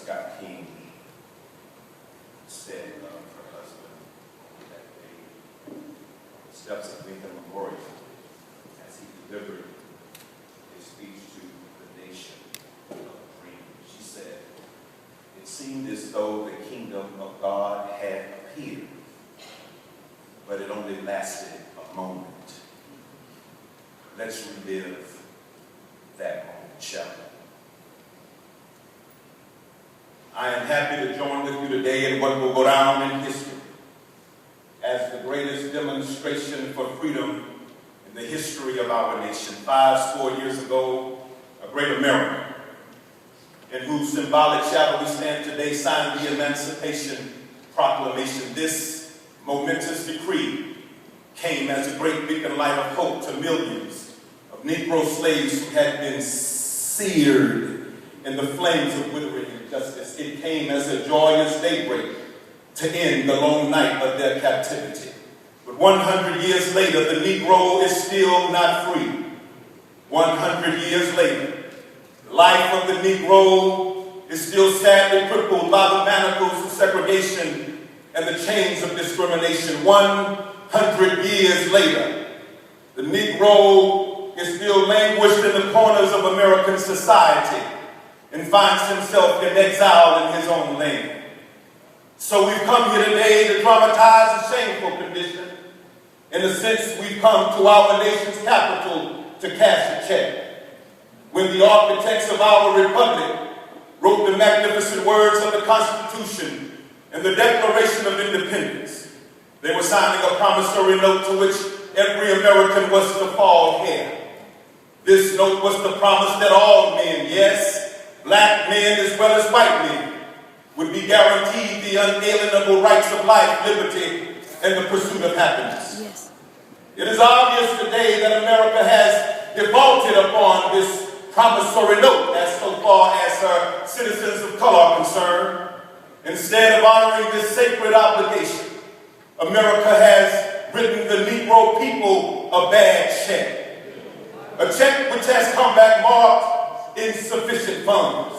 Scott King said of her husband that day, the steps of Lincoln Memorial, as he delivered his speech to the nation of freedom. She said, "It seemed as though the kingdom of God had appeared, but it only lasted a moment. Let's relive that moment, shall we?" I am happy to join with you today in what will go down in history as the greatest demonstration for freedom in the history of our nation. 5 years ago, a great America, in whose symbolic shadow we stand today, signed the Emancipation Proclamation. This momentous decree came as a great beacon light of hope to millions of Negro slaves who had been seared in the flames of withering injustice. It came as a joyous daybreak to end the long night of their captivity. But 100 years later, the Negro is still not free. 100 years later, the life of the Negro is still sadly crippled by the manacles of segregation and the chains of discrimination. 100 years later, the Negro is still languished in the corners of American society and finds himself in exile in his own land. So we've come here today to dramatize a shameful condition. In a sense, we've come to our nation's capital to cash a check. When the architects of our republic wrote the magnificent words of the Constitution and the Declaration of Independence, they were signing a promissory note to which every American was to fall heir. This note was the promise that all men, yes, black men as well as white men, would be guaranteed the unalienable rights of life, liberty, and the pursuit of happiness. Yes. It is obvious today that America has defaulted upon this promissory note as so far as her citizens of color are concerned. Instead of honoring this sacred obligation, America has written the Negro people a bad check. A check which has come back marked insufficient funds.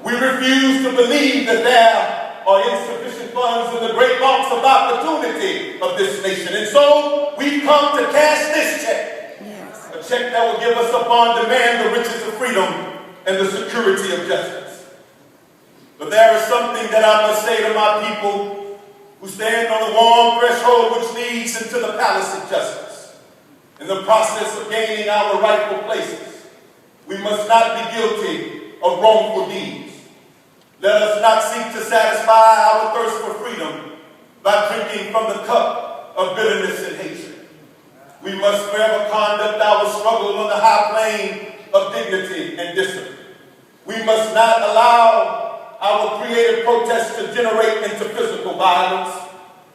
We refuse to believe that there are insufficient funds in the great vaults of opportunity of this nation. And so we've come to cash this check. Yes. A check that will give us upon demand the riches of freedom and the security of justice. But there is something that I must say to my people who stand on the warm threshold which leads into the palace of justice. In the process of gaining our rightful places, we must not be guilty of wrongful deeds. Let us not seek to satisfy our thirst for freedom by drinking from the cup of bitterness and hatred. We must forever conduct our struggle on the high plane of dignity and discipline. We must not allow our creative protests to generate into physical violence.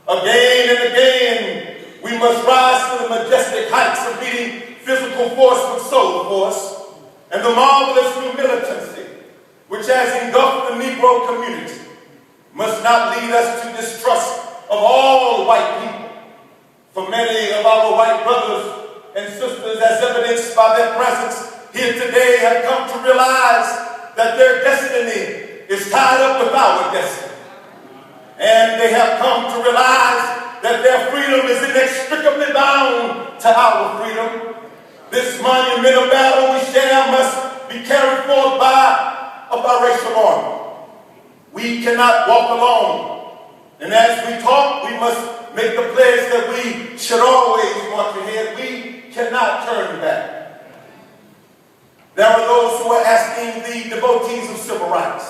Again and again, we must rise to the majestic heights of meeting physical force with soul force. And the marvelous new militancy which has engulfed the Negro community must not lead us to distrust of all white people. For many of our white brothers and sisters, as evidenced by their presence here today, have come to realize that their destiny is tied up with our destiny. And they have come to realize that their freedom is inextricably bound to our freedom. This monumental battle we share must be carried forth by a biracial army. We cannot walk alone. And as we talk, we must make the pledge that we should always march ahead. We cannot turn back. There are those who are asking the devotees of civil rights,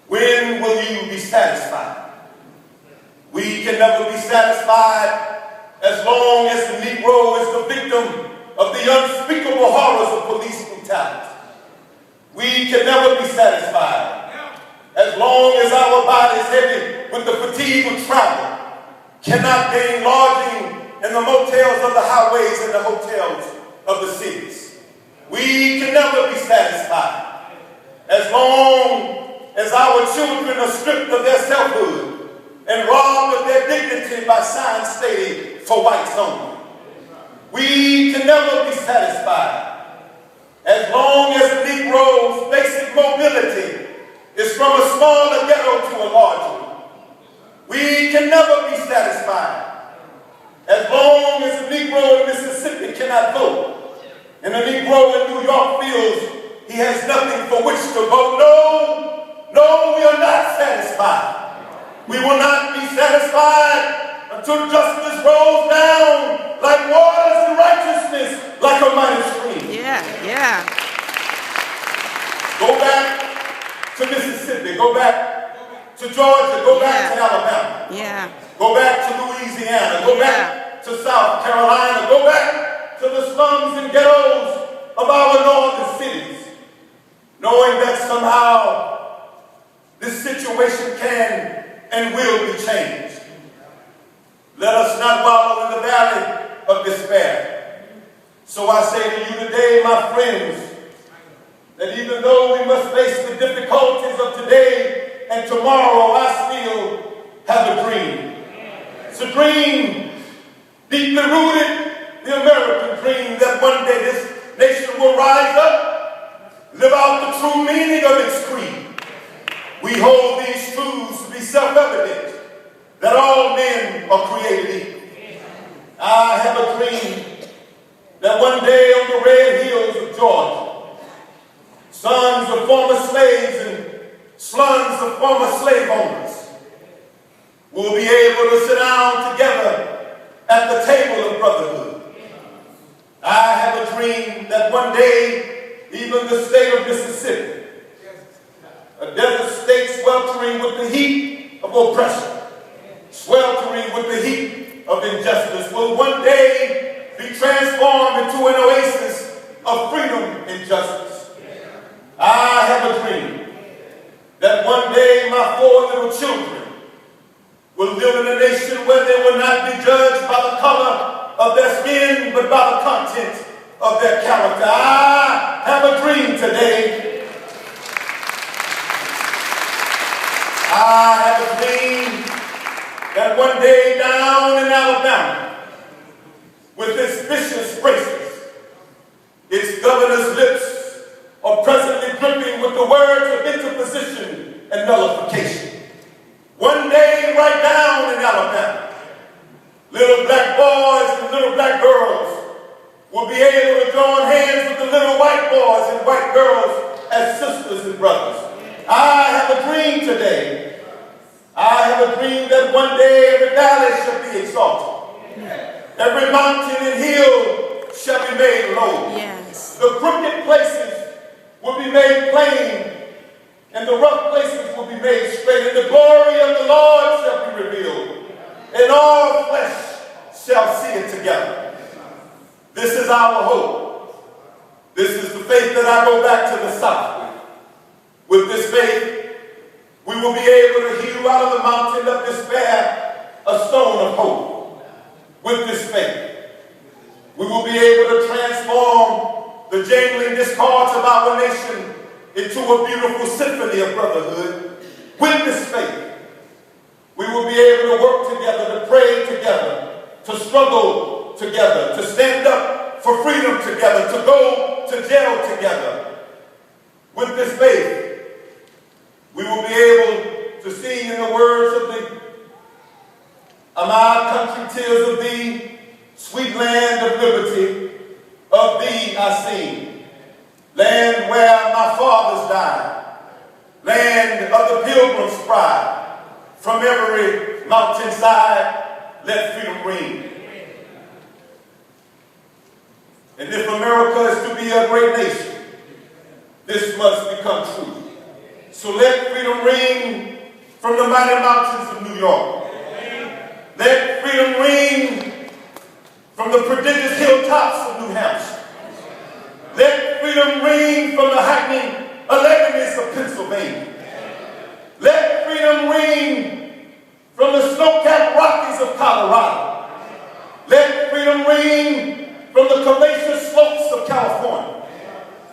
when will you be satisfied? We can never be satisfied as long as the Negro is the victim of the unspeakable horrors of police brutality. We can never be satisfied as long as our bodies, heavy with the fatigue of travel, cannot gain lodging in the motels of the highways and the hotels of the cities. We can never be satisfied as long as our children are stripped of their selfhood and robbed of their dignity by signs stating "for whites only." We can never be satisfied as long as the Negro's basic mobility It's from a smaller ghetto to a larger one. We can never be satisfied. As long as a Negro in Mississippi cannot vote, and a Negro in New York feels he has nothing for which to vote, no, we are not satisfied. We will not be satisfied until justice rolls down like waters and righteousness like a mighty stream. Yeah. Go back to Mississippi. Go back to Georgia. Go back to Alabama. Yeah. Go back to Louisiana. Go back to South Carolina. Go back to the slums and ghettos of our northern cities, knowing that somehow this situation can and will be changed. Let us not wallow in the valley of despair. So I say to you today, my friends, that even though we must face the difficulties of today and tomorrow, I still have a dream. It's a dream deeply rooted, the American dream, that one day this nation will rise up, live out the true meaning of its creed. We hold these truths to be self-evident, that all men are created equal. I have a dream that one day on the red hills of Georgia, sons of former slaves and sons of former slave owners will be able to sit down together at the table of brotherhood. I have a dream that one day, even the state of Mississippi, a desert state sweltering with the heat of oppression, sweltering with the heat of injustice, will one day be transformed into an oasis of freedom and justice. I have a dream that one day my 4 little children will live in a nation where they will not be judged by the color of their skin, but by the content of their character. I have a dream today. I have a dream that one day down in Alabama, with its vicious braces, its governor's lips are presently dripping with the words of interposition and nullification. One day, right down in Alabama, little black boys and little black girls will be able to join hands with the little white boys and white girls as sisters and brothers. I have a dream today. I have a dream that one day every valley shall be exalted. Every mountain and hill shall be made low. Yes. The crooked places will be made plain, and the rough places will be made straight, and the glory of the Lord shall be revealed, and all flesh shall see it together. This is our hope. This is the faith that I go back to the South with. With this faith, we will be able to hew out of the mountain of despair a stone of hope. With this faith, we will be able to transform the jangling discords of our nation into a beautiful symphony of brotherhood. With this faith, we will be able to work together, to pray together, to struggle together, to stand up for freedom together, to go to jail together. With this faith, we will be able to sing in the words of the "My country, tears of thee, sweet land of liberty, of thee I sing. Land where my fathers died, land of the pilgrim's pride. From every mountainside, let freedom ring." And if America is to be a great nation, this must become true. So let freedom ring from the mighty mountains of New York. Let freedom ring from the prodigious hilltops of New Hampshire. Let freedom ring from the heightening Alleghenies of Pennsylvania. Let freedom ring from the snow-capped Rockies of Colorado. Let freedom ring from the courageous slopes of California.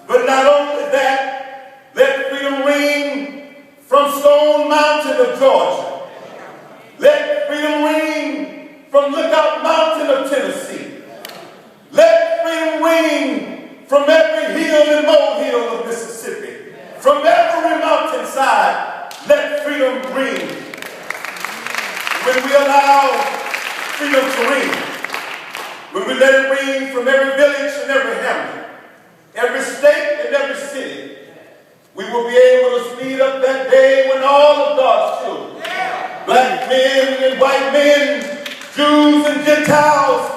But not only that, let freedom ring from Stone Mountain of Georgia. Let freedom ring from Lookout Mountain of Tennessee. Let freedom ring from every hill and molehill of Mississippi. From every mountain side, let freedom ring. When we allow freedom to ring, when we let it ring from every village and every hamlet, every state and every city, we will be able to speed up that day when all of God's children, black men and white men, Jews and Gentiles,